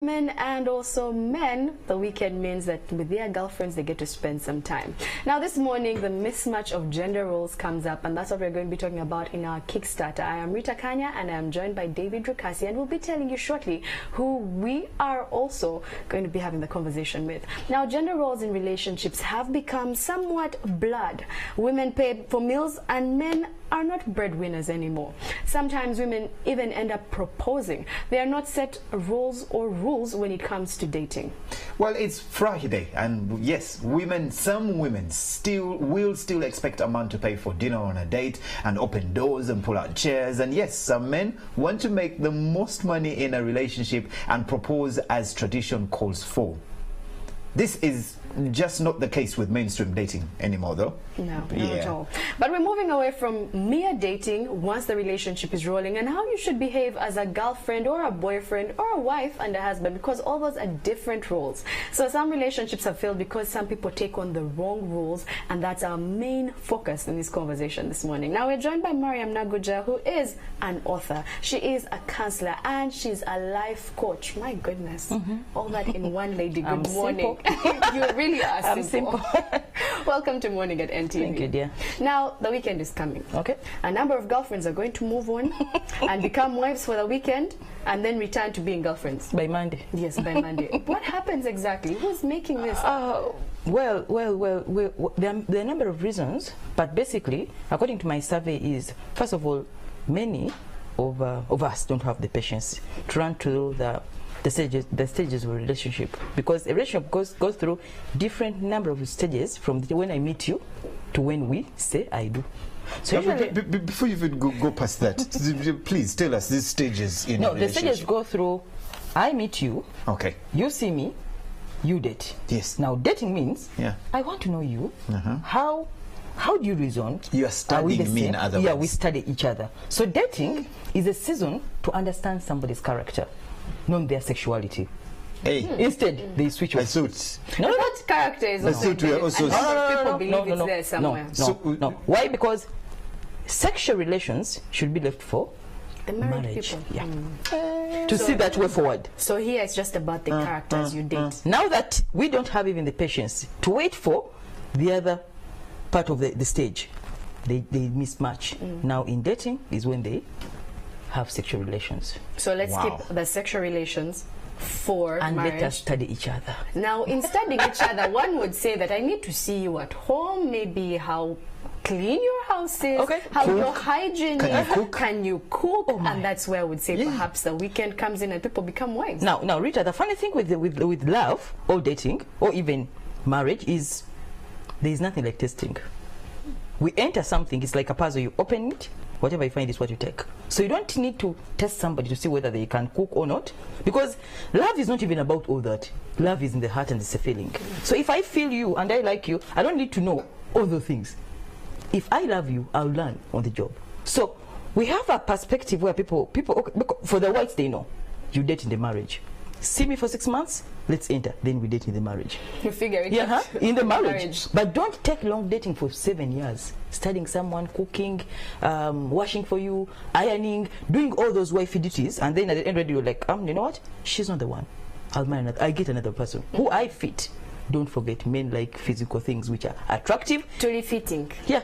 Men and also men, the weekend means that with their girlfriends they get to spend some time. Now this morning the mismatch of gender roles comes up, and that's what we're going to be talking about in our Kickstarter. I am Rita Kanya and I am joined by David Rukasi, and we'll be telling you shortly who we are also going to be having the conversation with. Now gender roles in relationships have become somewhat blurred. Women pay for meals and men are not breadwinners anymore. Sometimes women even end up proposing. There are not set roles or rules when it comes to dating. Well, it's Friday, and yes, some women will still expect a man to pay for dinner on a date and open doors and pull out chairs. And yes, some men want to make the most money in a relationship and propose as tradition calls for. This is just not the case with mainstream dating anymore, though. No, not at all. But we're moving away from mere dating once the relationship is rolling, and how you should behave as a girlfriend or a boyfriend or a wife and a husband, because all those are different roles. So some relationships have failed because some people take on the wrong roles, and that's our main focus in this conversation this morning. Now we're joined by Mariam Naguja, who is an author. She is a counselor and she's a life coach. My goodness, all that in one lady. Good morning. You really are simple. Welcome to Morning at NTV. Thank you, dear. Now, the weekend is coming. Okay. A number of girlfriends are going to move on and become wives for the weekend and then return to being girlfriends. By Monday. Yes, by Monday. What happens exactly? Who's making this? Well, there are a number of reasons, but basically, according to my survey, is first of all, many of us don't have the patience to run through the stages of a relationship, because a relationship goes through different number of stages from when I meet you to when we say I do. So before you even go past that, please tell us these stages in a relationship. No, the stages go through I meet you, okay, you see me, you date. Yes. Now dating means I want to know you. How do you reason? You are studying me, in other words. Yeah, we study each other. So dating is a season to understand somebody's character, not their sexuality. Hey. Instead, they switch off. No, that character is also people believe it's there somewhere. No. Why? Because sexual relations should be left for the married people. Yeah. To see that way forward. So here it's just about the characters you date. Now that we don't have even the patience to wait for the other part of the stage, they mismatch. Now in dating is when they have sexual relations. So let's keep the sexual relations for and marriage. Let us study each other. Now in studying each other, one would say that I need to see you at home, maybe how clean your house is, how your hygiene is, can you cook? And that's where I would say perhaps the weekend comes in and people become wives. Now Rita, the funny thing with love or dating or even marriage is there is nothing like testing. We enter something, it's like a puzzle, you open it, whatever you find is what you take. So you don't need to test somebody to see whether they can cook or not, because love is not even about all that. Love is in the heart and it's a feeling. So if I feel you and I like you, I don't need to know all those things. If I love you, I'll learn on the job. So we have a perspective where people for the whites, they know you date in the marriage. See me for 6 months, let's enter, then we date in the marriage. You figure it out. In the marriage. But don't take long dating for 7 years, studying someone, cooking, washing for you, ironing, doing all those wifey duties, and then at the end you're like, you know what, she's not the one, I'll marry another, I get another person who I fit. Don't forget, men like physical things which are attractive. Totally fitting. Yeah.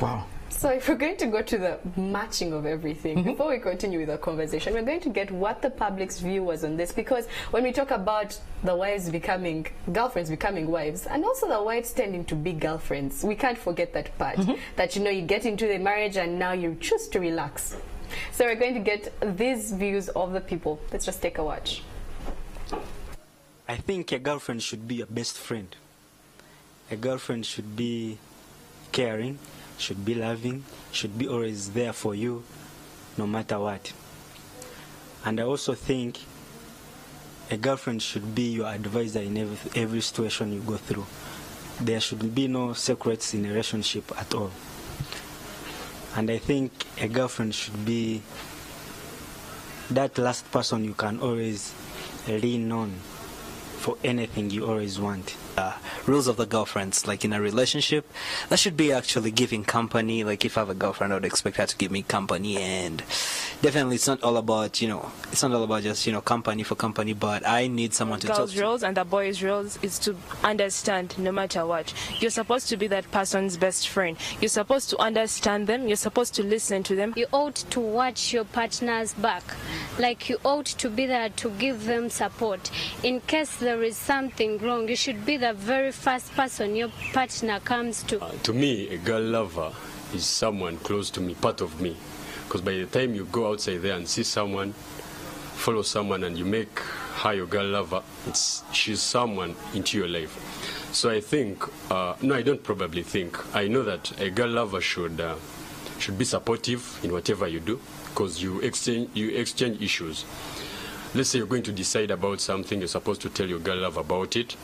Wow. So if we're going to go to the matching of everything, before we continue with the conversation, we're going to get what the public's view was on this, because when we talk about the girlfriends becoming wives, and also the wives tending to be girlfriends, we can't forget that part, that you get into the marriage and now you choose to relax. So we're going to get these views of the people. Let's just take a watch. I think a girlfriend should be your best friend. A girlfriend should be caring, should be loving, should be always there for you, no matter what. And I also think a girlfriend should be your advisor in every situation you go through. There should be no secrets in a relationship at all. And I think a girlfriend should be that last person you can always lean on for anything you always want. Rules of the girlfriends, like in a relationship, that should be actually giving company. Like if I have a girlfriend, I would expect her to give me company, and definitely it's not all about, it's not all about just, company for company, but I need someone to talk Girls' to. roles and the boys' roles is to understand no matter what. You're supposed to be that person's best friend. You're supposed to understand them. You're supposed to listen to them. You ought to watch your partner's back. Like you ought to be there to give them support. In case there is something wrong, you should be the very first person your partner comes to. To me, a girl lover is someone close to me, part of me. Because by the time you go outside there and see someone, follow someone, and you make her your girl lover, she's someone into your life. So I think, no, I don't probably think. I know that a girl lover should be supportive in whatever you do, because you exchange issues. Let's say you're going to decide about something, you're supposed to tell your girl love about it.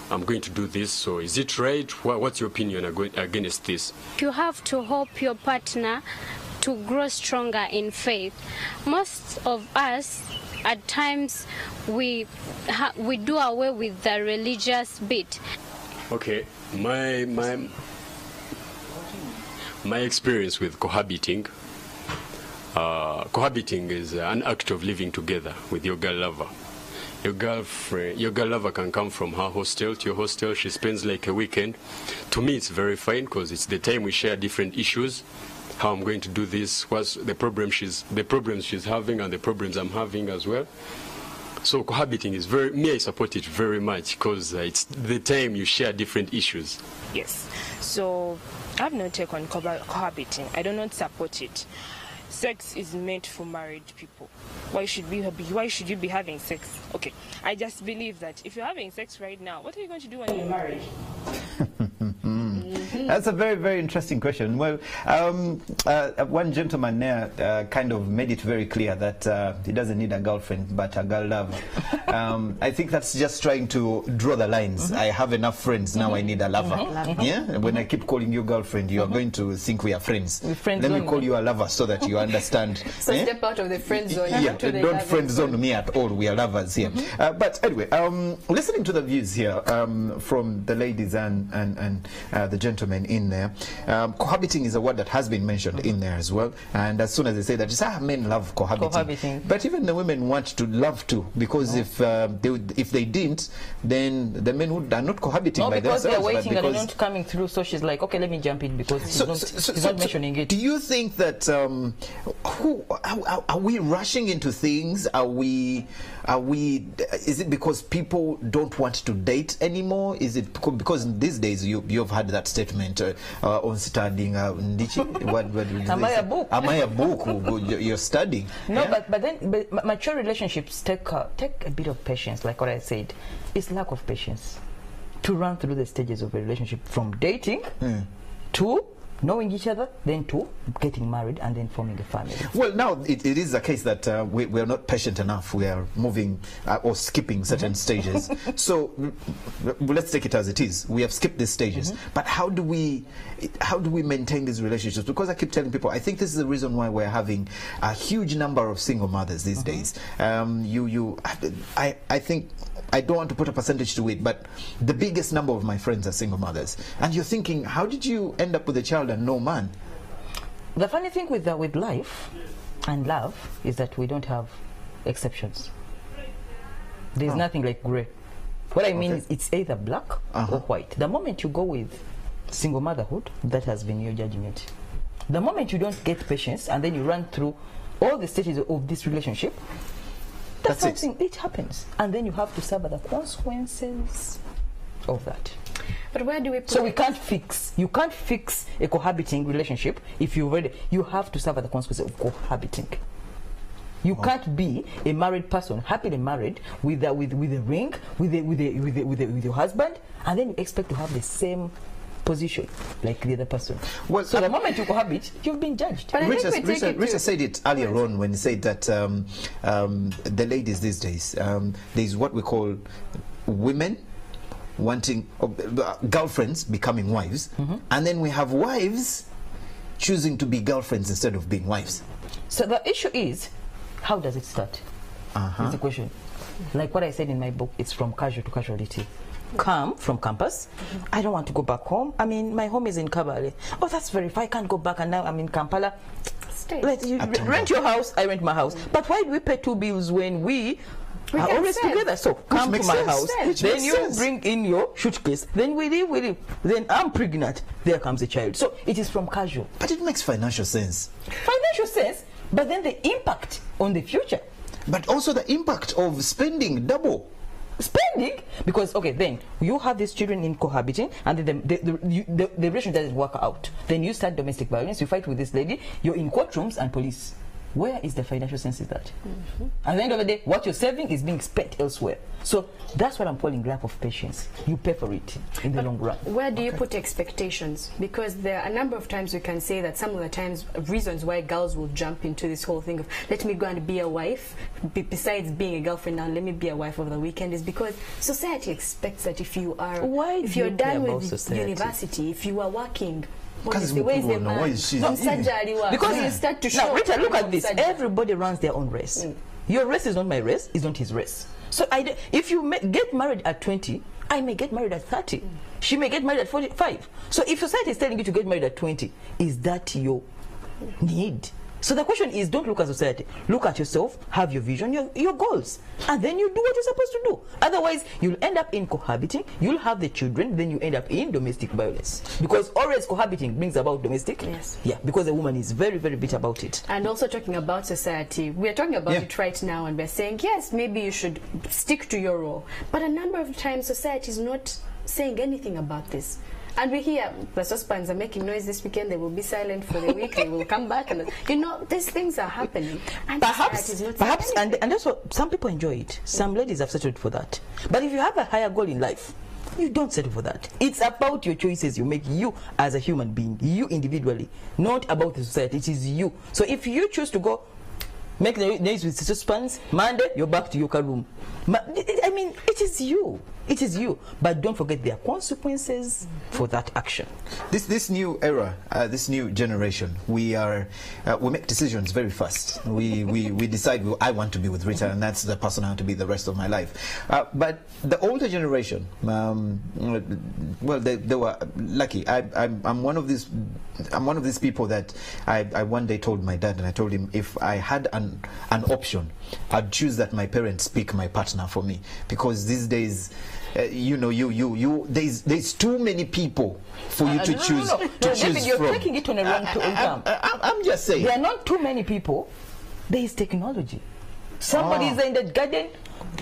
I'm going to do this, so is it right? What's your opinion against this? You have to help your partner to grow stronger in faith. Most of us, at times, we do away with the religious bit. Okay, my experience with cohabiting. Cohabiting is an act of living together with your girl lover. Your girl lover can come from her hostel to your hostel. She spends like a weekend. To me, it's very fine because it's the time we share different issues. How I'm going to do this, what's the problems she's having, and the problems I'm having as well. So cohabiting is I support it very much because it's the time you share different issues. Yes. So I have no take on cohabiting. I do not support it. Sex is meant for married people. Why should you be having sex? Okay, I just believe that if you're having sex right now, what are you going to do when you're married? That's a very, very interesting question. Well, one gentleman there kind of made it very clear that he doesn't need a girlfriend, but a girl lover. I think that's just trying to draw the lines. I have enough friends, now I need a lover. Yeah? When I keep calling you girlfriend, you are going to think we are friends. Let me call you a lover so that you understand. So step out of the friend zone. Yeah, don't friend zone me at all. We are lovers here. But anyway, listening to the views here from the ladies and the gentlemen in there, cohabiting is a word that has been mentioned in there as well. And as soon as they say that, men love cohabiting. But even the women want to love too, because if they didn't, then the men are not cohabiting by because themselves. They're waiting and they're not coming through. So she's like, okay, let me jump in because he's not mentioning it. Do you think that are we rushing into things? Is it because people don't want to date anymore? Is it because these days you've had that statement on studying? Am I a book? Am I a book? You're studying. No, yeah? but mature relationships take a bit of patience. Like what I said, it's lack of patience to run through the stages of a relationship, from dating to knowing each other, then to getting married, and then forming a family. Well, now it is a case that we are not patient enough. We are moving or skipping certain stages. So let's take it as it is. We have skipped these stages. But how do we maintain these relationships? Because I keep telling people, I think this is the reason why we're having a huge number of single mothers these days. I think, I don't want to put a percentage to it, but the biggest number of my friends are single mothers. And you're thinking, how did you end up with a child and no man? The funny thing with life and love is that we don't have exceptions. There's nothing like grey. What I mean is it's either black or white. The moment you go with single motherhood, that has been your judgment. The moment you don't get patience and then you run through all the stages of this relationship, that's something, it happens. And then you have to suffer the consequences of that. But where do we put So you can't fix a cohabiting relationship if you have to suffer the consequences of cohabiting. You can't be a married person, happily married, with a ring, with your husband, and then you expect to have the same position like the other person. Well, so the moment you cohabit, you've been judged. Richard said it earlier on when he said that the ladies these days, there's what we call women wanting girlfriends becoming wives, and then we have wives choosing to be girlfriends instead of being wives. So the issue is, how does it start? It's a question. Like what I said in my book, it's from casual to casualty. Come from campus. I don't want to go back home. I mean, my home is in Kabale. Oh, that's very far. I can't go back, and now I'm in Kampala. Stay. Let you rent your house, I rent my house. But why do we pay 2 bills when we are can always save. together? So come to makes my sense. house, Which then makes you sense. bring in your suitcase, then we live. Then I'm pregnant, there comes a child. So it is from casual. But it makes financial sense. Financial sense, but then the impact on the future. But also the impact of spending double. Spending, because okay, then you have these children in cohabiting, and then the relationship doesn't work out. Then you start domestic violence. You fight with this lady. You're in courtrooms and police. Where is the financial sense in that? At the end of the day, what you're saving is being spent elsewhere. So that's what I'm calling lack of patience. You pay for it in the long run. Where do you put expectations? Because there are a number of times we can say that some of the times reasons why girls will jump into this whole thing of let me go and be a wife, besides being a girlfriend now, let me be a wife over the weekend, is because society expects that if you are, Why if do you're you care done about with society? university, if you are working, Because honestly, where is the man? because Because you start to show. now, Rita, look at this. surgery. Everybody runs their own race. Your race is not my race. It's not his race. So if you get married at 20, I may get married at 30. She may get married at 45. So if society is telling you to get married at 20, is that your need? So the question is, don't look at society. Look at yourself, have your vision, your goals, and then you do what you're supposed to do. Otherwise, you'll end up in cohabiting, you'll have the children, then you end up in domestic violence. Because always cohabiting brings about domestic. Yes. Yeah, because the woman is very, very bitter about it. And also talking about society, we are talking about Yeah. it right now, and we're saying, yes, maybe you should stick to your role. But a number of times, society is not saying anything about this. And we hear the saucepans are making noise this weekend, they will be silent for the week, they will come back. And you know, these things are happening. And society is not Perhaps, saying anything. and also, some people enjoy it. Some ladies have settled for that. But if you have a higher goal in life, you don't settle for that. It's about your choices you make, you as a human being, you individually, not about the society. It is you. So if you choose to go make the noise with suspense, Monday, you're back to your room. I mean, it is you. It is you. But don't forget there are consequences for that action. This new era, this new generation, we make decisions very fast. We decide, well, I want to be with Rita, and that's the person I want to be the rest of my life. But the older generation, well, they were lucky. I'm one of these people that I one day told my dad, and I told him if I had an option, I'd choose that my parents pick my partner for me, because these days, there's too many people for you to choose David, you're from. taking it on a wrong term. I'm just saying. There are not too many people. There is technology. Somebody is in the garden,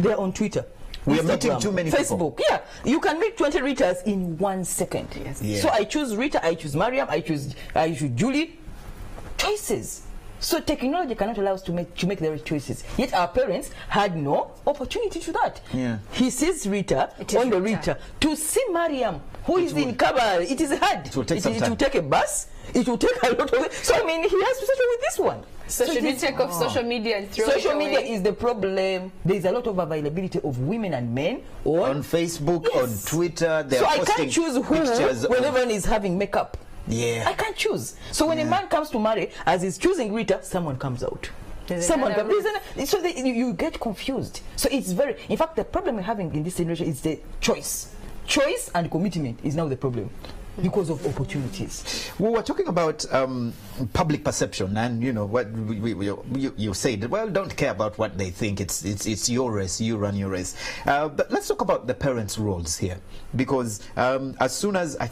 they're on Twitter. We are meeting Instagram, too many Facebook. people. Yeah, you can meet 20 Ritas in 1 second. Yes. Yeah. So I choose Rita, I choose Mariam, I choose Julie. Choices. So technology cannot allow us to make the right choices. Yet our parents had no opportunity to that. Yeah. He sees Rita It is on the Rita. Rita. To see Mariam, who is in Kabul, it is hard. It will take some It time. will take a bus. It will take a lot of. So I mean, he has to settle with this one. So should we take off social media and throw Social it away? media is the problem. There is a lot of availability of women and men On Facebook, Yes. on Twitter, they're so I posting can't choose who pictures when of- everyone is having makeup. Yeah. I can't choose. So when a man comes to marry, as he's choosing Rita, someone comes out. There's Someone another comes. So you get confused. So it's very. In fact, the problem we're having in this generation is the choice. Choice and commitment is now the problem because of opportunities. We were talking about public perception, and what you said. Well, don't care about what they think. It's your race. You run your race. But let's talk about the parents' roles here, because as soon as I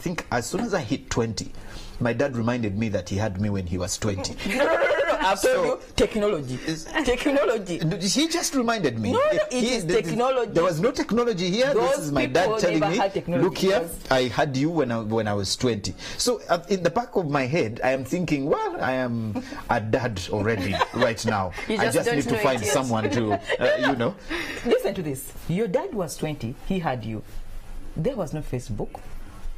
hit 20, my dad reminded me that he had me when he was 20. No. I've told you, technology. Technology. He just reminded me. No, it is technology. There was no technology here. Those This is my people dad telling never me, had technology. look here, Yes. I had you when I was 20. So in the back of my head, I am thinking, well, I am a dad already right now. You I just just don't need to know it find yet. someone to, Listen to this. Your dad was 20. He had you. There was no Facebook.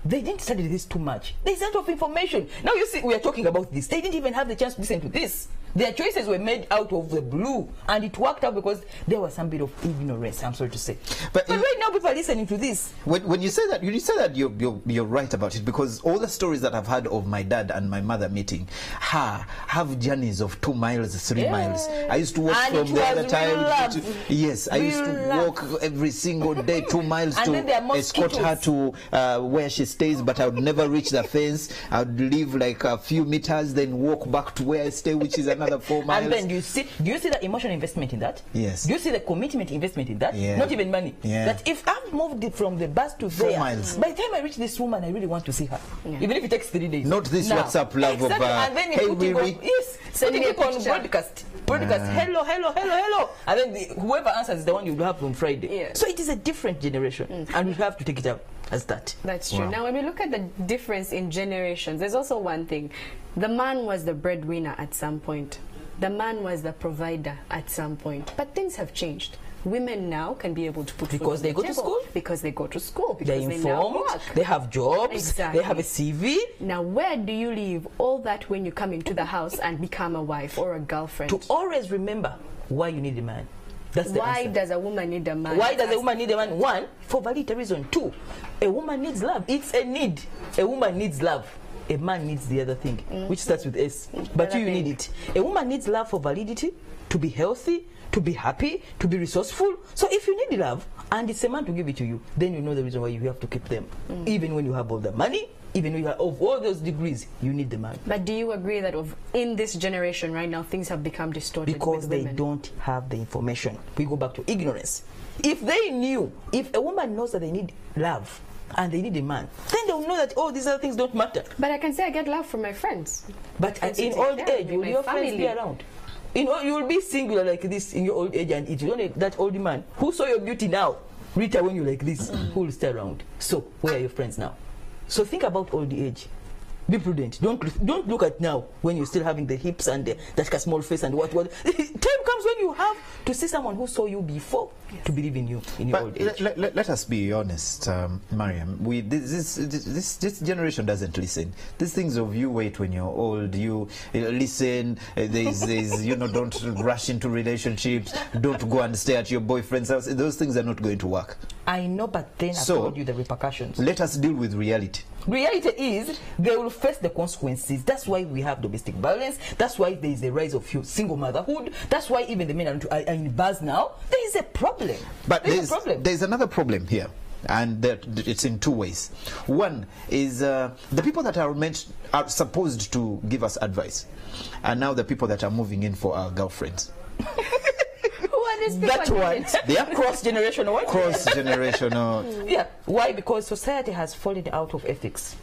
They didn't study this too much. There's a lot of information. Now you see, we are talking about this. They didn't even have the chance to listen to this. Their choices were made out of the blue, and it worked out because there was some bit of ignorance, I'm sorry to say. But right now people are listening to this. When you say that, you're right about it, because all the stories that I've heard of my dad and my mother meeting have journeys of 2 miles, 3 miles. I used to walk And from the other time. Yes, I used to walk every single day 2 miles And then there are to escort her mosquitoes. to where she stays, but I would never reach the fence. I would leave like a few meters, then walk back to where I stay, which is another 4 miles. And then do you see the emotional investment in that? Yes. Do you see the commitment investment in that? Yeah. Not even money. Yeah. That if I've moved it from the bus to 4 there, miles. by the time I reach this woman, I really want to see her. Even if it takes 3 days. Not this WhatsApp love of, and then hey, putting Riri. on, yes, putting me a it on picture. broadcast. Hello. And then whoever answers is the one you'll have on Friday. Yeah. So it is a different generation. And we have to take it up as that. That's true. Wow. Now, when we look at the difference in generations, there's also one thing. The man was the breadwinner at some point. The man was the provider at some point. But things have changed. Women now can be able to put food Because on they the go to table. school? Because they go to school. Because They're they now informed, work. they have jobs, Exactly. they have a CV. Now, where do you leave all that when you come into the house and become a wife or a girlfriend? To always remember why you need a man. That's the Why answer. does a woman need a man? Why does a woman need a man? 1, for valid reason. 2, a woman needs love. It's a need. A woman needs love. A man needs the other thing, which starts with S. But you need it. A woman needs love for validity, to be healthy, to be happy, to be resourceful. So if you need love, and it's a man to give it to you, then you know the reason why you have to keep them. Even when you have all the money, even when you have all those degrees, you need the man. But do you agree that in this generation right now, things have become distorted Because with they women? don't have the information. We go back to ignorance. If they knew, if a woman knows that they need love and they need a man, then they'll know that, oh, these other things don't matter. But I can say I get love from my friends. But Friends who in take old care of age, me, will my your friends be family. around? You know, you will be singular like this in your old age, and if you don't need that old man who saw your beauty now, Rita, when you're like this, who will stay around? So, where are your friends now? So think about old age. Be prudent. Don't look at now when you're still having the hips and that small face and what. Time comes when you have to see someone who saw you before to believe in you in your old age. Let us be honest, Mariam. This generation doesn't listen. These things of you wait when you're old, you listen. There's don't rush into relationships. Don't go and stay at your boyfriend's house. Those things are not going to work. I know, but then I told you the repercussions. Let us deal with reality. Reality is they will face the consequences. That's why we have domestic violence. That's why there is a rise of single motherhood. That's why even the men are in bars now. There is a problem. But there's another problem here, and it's in 2 ways. One is the people that are supposed to give us advice are now the people that are moving in for our girlfriends. That one. They are cross-generational. Cross-generational. Yeah. Why? Because society has fallen out of ethics.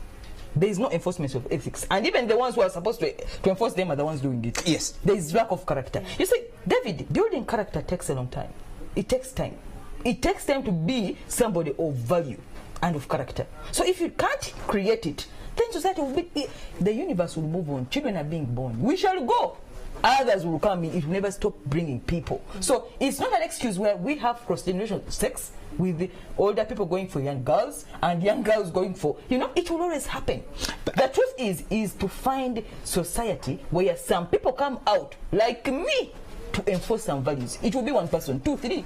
There is no enforcement of ethics. And even the ones who are supposed to enforce them are the ones doing it. Yes. There is lack of character. You see, David, building character takes a long time. It takes time. It takes time to be somebody of value and of character. So if you can't create it, then society will be... The universe will move on. Children are being born. We shall go. Others will come in. It will never stop bringing people. So it's not an excuse where we have cross-generational sex with the older people going for young girls and young girls going for... it will always happen. But the truth is to find society where some people come out, like me, to enforce some values. It will be 1 person, 2, 3,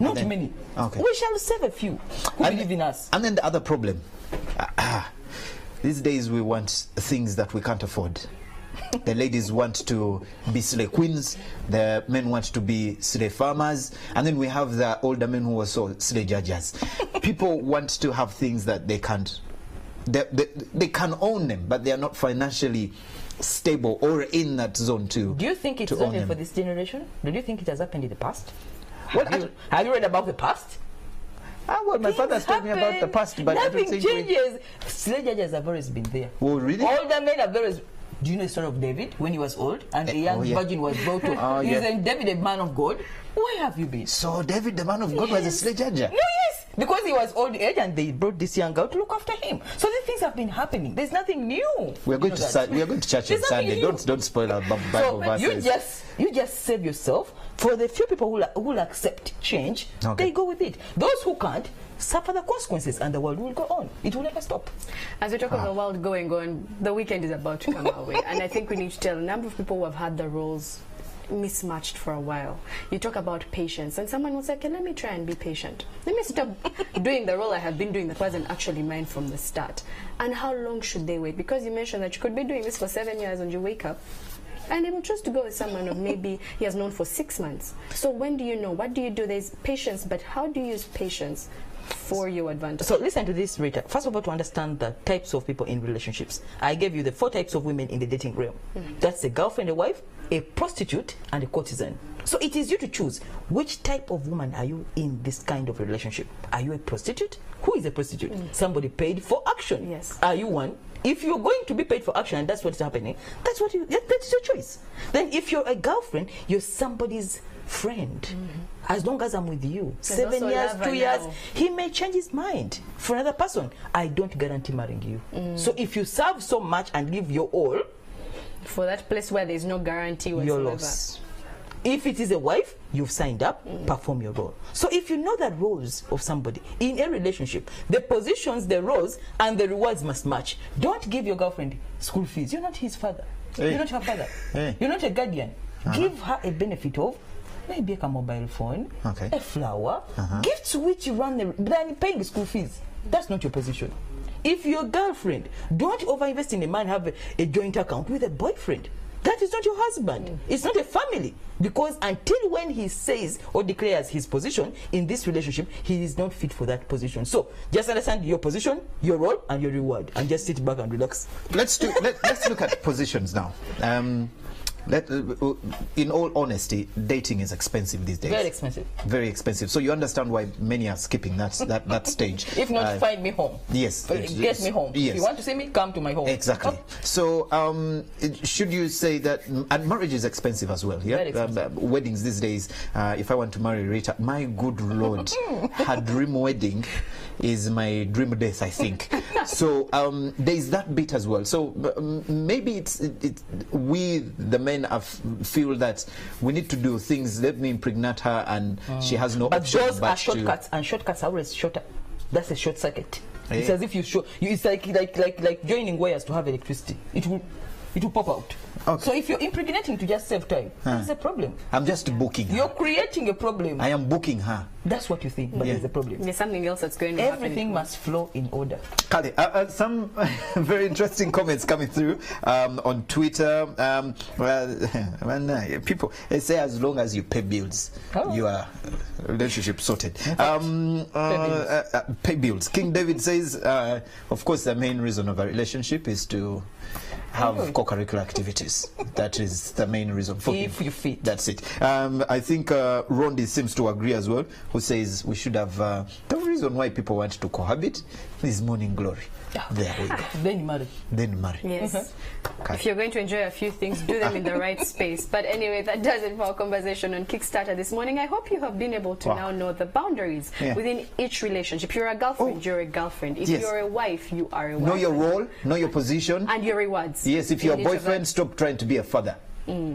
not many. Okay. We shall save a few who believe in us. And then the other problem. These days we want things that we can't afford. The ladies want to be slave queens, the men want to be slave farmers, and then we have the older men who are so slave judges. People want to have things that they can't. They can own them, but they are not financially stable or in that zone to. Do you think it's only for this generation? Do you think it has happened in the past? Have you read about the past? Well, my father's told me about the past, but nothing I don't think changes. Slave judges have always been there. Oh, really? Older men have always... Do you know the story of David when he was old and a young virgin was brought to... Isn't David a man of God? Where have you been? So David, the man of God, was a slave judge? No, yes. Because he was old age and they brought this young girl to look after him. So these things have been happening. There's nothing new. We are going to church on Sunday. Don't spoil our Bible verses. You just save yourself. For the few people who will accept change, they go with it. Those who can't suffer the consequences, and the world will go on. It will never stop. As we talk of the world going on, the weekend is about to come our way, and I think we need to tell a number of people who have had the roles mismatched for a while. You talk about patience, and someone will say, okay, let me try and be patient. Let me stop doing the role I have been doing that wasn't actually mine from the start. And how long should they wait? Because you mentioned that you could be doing this for 7 years and you wake up and they will choose to go with someone of maybe he has known for 6 months. So when do you know? What do you do? There's patience, but how do you use patience for your advantage? So listen to this, Rita. First of all, to understand the types of people in relationships, I gave you the 4 types of women in the dating realm. That's a girlfriend, a wife, a prostitute, and a courtesan. So it is you to choose which type of woman are you in this kind of relationship. Are you a prostitute? Who is a prostitute? Somebody paid for action. Yes. Are you one? If you're going to be paid for action and that's what's happening, that's your choice. Then if you're a girlfriend, you're somebody's friend. As long as I'm with you, There's 7 years, 2 years, now. he may change his mind for another person. I don't guarantee marrying you. So if you serve so much and give your all, For that place where there's no guarantee whatsoever. your loss. If it is a wife, you've signed up, perform your role. So if you know the roles of somebody in a relationship, the positions, the roles, and the rewards must match. Don't give your girlfriend school fees. You're not his father. Hey. You're not her father. Hey. You're not a guardian. Give her a benefit of maybe a mobile phone, Okay. a flower, gifts which you run than paying the school fees. That's not your position. If your girlfriend, don't overinvest in a man have a joint account with a boyfriend. That is not your husband. It's not a family. Because until when he says or declares his position in this relationship, he is not fit for that position. So just understand your position, your role, and your reward, and just sit back and relax. Let's look at positions now. In all honesty, dating is expensive these days. Very expensive. Very expensive. So you understand why many are skipping that stage. If not, find me home. Yes. Get me home. Yes. If you want to see me, come to my home. Exactly. Oh. So, should you say that, and marriage is expensive as well, yeah? Very expensive. Weddings these days, if I want to marry Rita, my good Lord, her dream wedding is my dream death, I think. So, there is that bit as well. So, maybe it's we, the men, feel that we need to do things, let me impregnate her, and she has no But option those but are shortcuts, and shortcuts are always shorter. That's a short circuit. It's Yeah. as if it's like joining wires to have electricity. It will pop out. Okay. So if you're impregnating to just save time, there's a problem. I'm just booking her. You're creating a problem. I am booking her. That's what you think, but Yeah. there's a problem. There's something else that's going to happen. Everything must flow in order. Kale, some very interesting comments coming through on Twitter. People they say as long as you pay bills, your relationship sorted. Pay bills. King David says, of course, the main reason of a relationship is to have co-curricular activities. That is the main reason for If you fit. That's it. I think Rondi seems to agree as well, who says we should have the reason why people want to cohabit is morning glory. There we go. Then you marry. Then marry. Yes. Okay. If you're going to enjoy a few things, do them in the right space. But anyway, that does it for our conversation on Kickstarter this morning. I hope you have been able to now know the boundaries within each relationship. If you're a girlfriend, you're a girlfriend. If you're a wife, you are a wife. Know your role, know your position. And your rewards. Yes, if you're a In each of boyfriend, stop trying to be a father.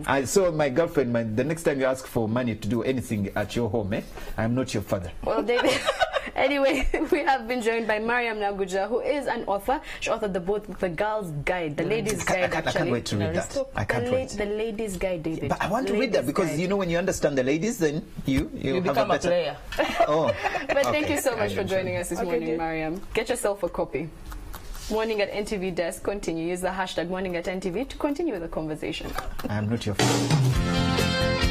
I saw my girlfriend, the next time you ask for money to do anything at your home, I'm not your father. Well, David, anyway, we have been joined by Mariam Naguja, who is an author. She authored the book, The Girl's Guide, the Ladies' Guide, I actually. can't wait to read that. I can't wait. The Ladies' Guide, David. But I want to read that because, Guide. you know, when you understand the ladies, then you become a player. Oh. But thank Okay. you so much for joining us this morning, dear. Mariam. Get yourself a copy. Morning at NTV desk, continue. Use the hashtag morning at NTV to continue the conversation. I am not your father.